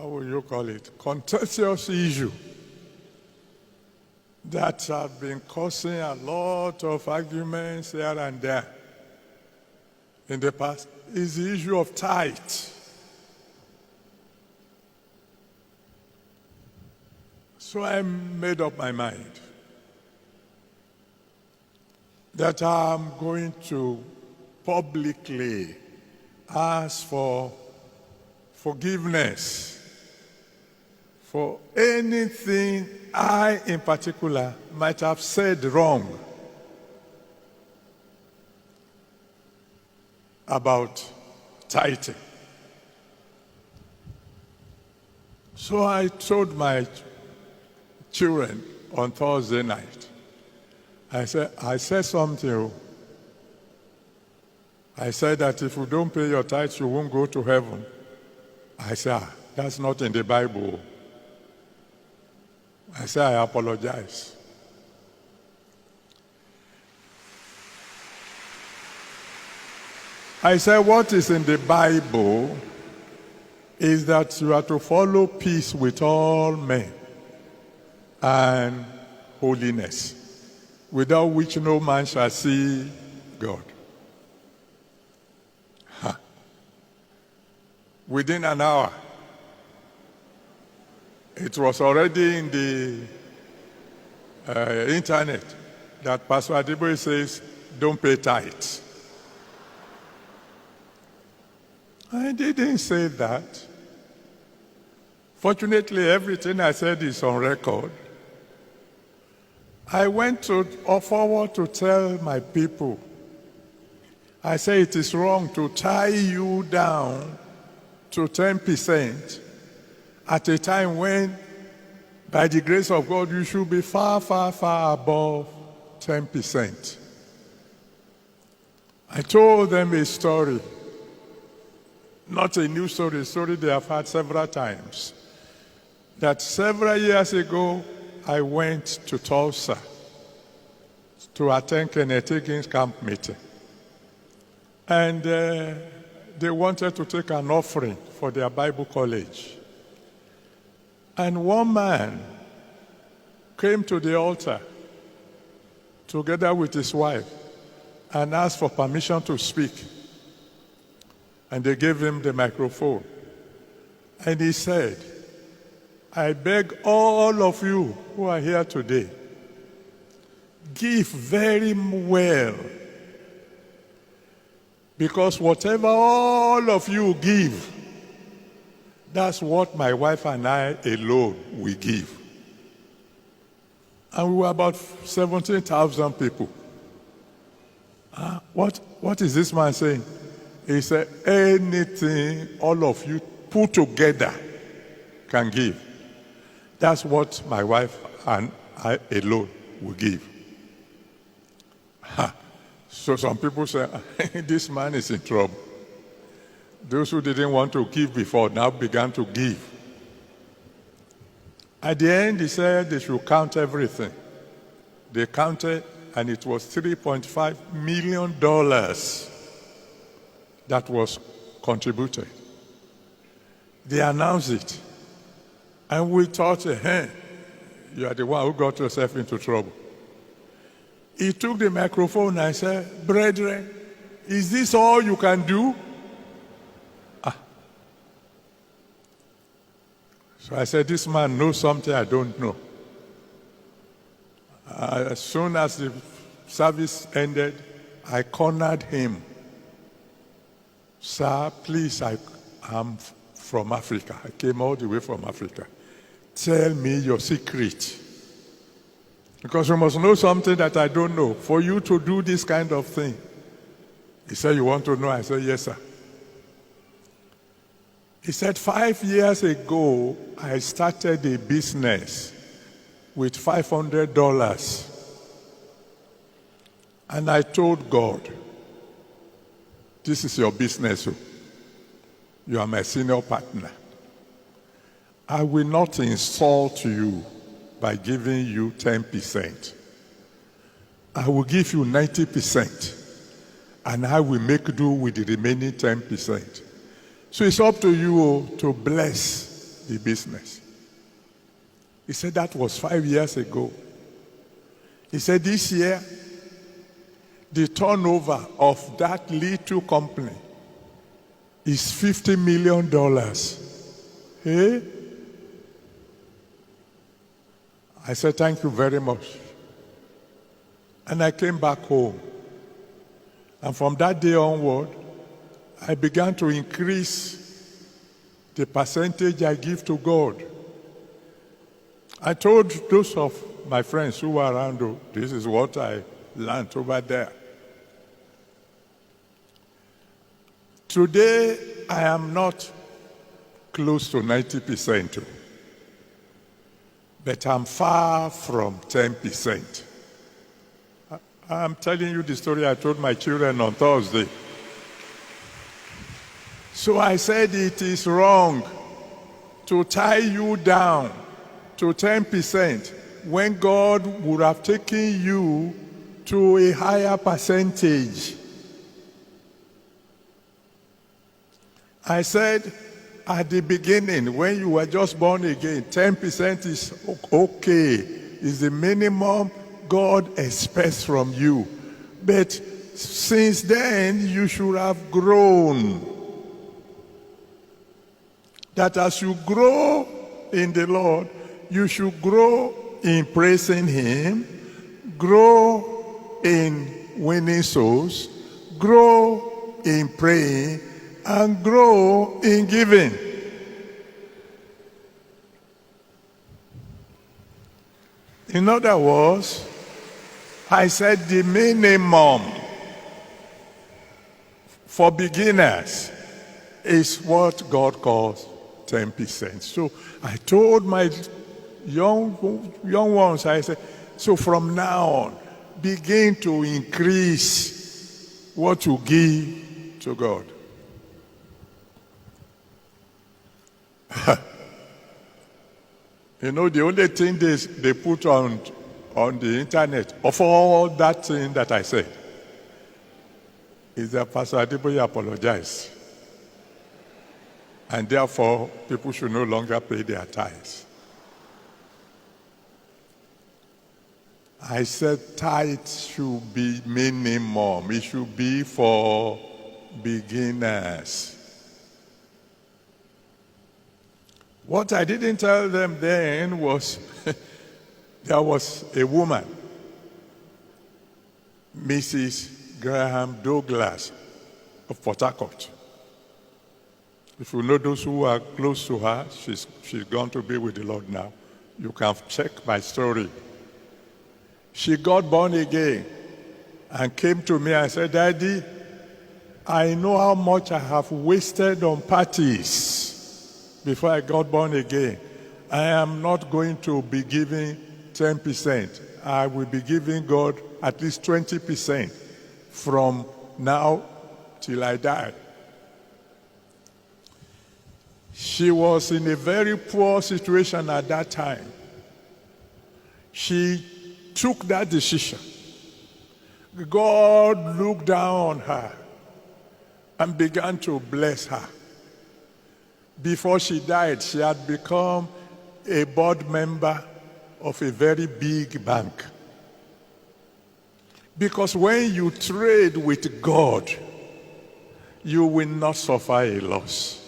how will you call it, contentious issue that have been causing a lot of arguments here and there in the past is the issue of tithe. So I made up my mind that I'm going to publicly ask for forgiveness for anything I, in particular, might have said wrong about tithing. So I told my children on Thursday night, I said something. I said that if you don't pay your tithes, you won't go to heaven. I said, that's not in the Bible. I said, I apologize. I said, what is in the Bible is that you are to follow peace with all men and holiness, without which no man shall see God. Within an hour, it was already in the internet that Pastor Adeboye says, don't pay tithes. I didn't say that. Fortunately, everything I said is on record. I went forward to tell my people, I say it is wrong to tie you down to 10% at a time when, by the grace of God, you should be far, far, far above 10%. I told them a story, not a new story, a story they have had several times, that several years ago, I went to Tulsa to attend Kenneth Hagin's camp meeting. And they wanted to take an offering for their Bible college. And one man came to the altar together with his wife and asked for permission to speak. And they gave him the microphone. And he said, I beg all of you who are here today, give very well. Because whatever all of you give, that's what my wife and I alone will give. And we were about 17,000 people. What is this man saying? He said, anything all of you put together can give. That's what my wife and I alone will give. So some people say, this man is in trouble. Those who didn't want to give before now began to give. At the end, he said they should count everything. They counted, and it was $3.5 million that was contributed. They announced it. And we thought, hey, you are the one who got yourself into trouble. He took the microphone and said, brethren, is this all you can do? So I said, this man knows something I don't know. As soon as the service ended, I cornered him. Sir, please, I am from Africa. I came all the way from Africa. Tell me your secret. Because you must know something that I don't know for you to do this kind of thing. He said, you want to know? I said, yes, sir. He said, 5 years ago, I started a business with $500. And I told God, this is your business. You are my senior partner. I will not insult you by giving you 10%. I will give you 90%, and I will make do with the remaining 10%. So it's up to you to bless the business. He said that was 5 years ago. He said this year, the turnover of that little company is $50 million. Hey? I said, thank you very much. And I came back home. And from that day onward, I began to increase the percentage I give to God. I told those of my friends who were around, oh, this is what I learned over there. Today, I am not close to 90%, but I'm far from 10%. I'm telling you the story I told my children on Thursday. So I said it is wrong to tie you down to 10% when God would have taken you to a higher percentage. I said at the beginning, when you were just born again, 10% is okay, is the minimum God expects from you. But since then, you should have grown. That as you grow in the Lord, you should grow in praising Him, grow in winning souls, grow in praying, and grow in giving. In other words, I said the minimum for beginners is what God calls 10%. So I told my young ones, I said, so from now on, begin to increase what you give to God. You know, the only thing they put on the internet of all that thing that I said is that Pastor Adeboye apologized. And therefore, people should no longer pay their tithes. I said tithes should be minimum. It should be for beginners. What I didn't tell them then was there was a woman, Mrs. Graham Douglas of Port Harcourt. If you know those who are close to her, she's gone to be with the Lord now. You can check my story. She got born again and came to me and said, Daddy, I know how much I have wasted on parties before I got born again. I am not going to be giving 10%. I will be giving God at least 20% from now till I die. She was in a very poor situation at that time. She took that decision. God looked down on her and began to bless her. Before she died, she had become a board member of a very big bank. Because when you trade with God, you will not suffer a loss.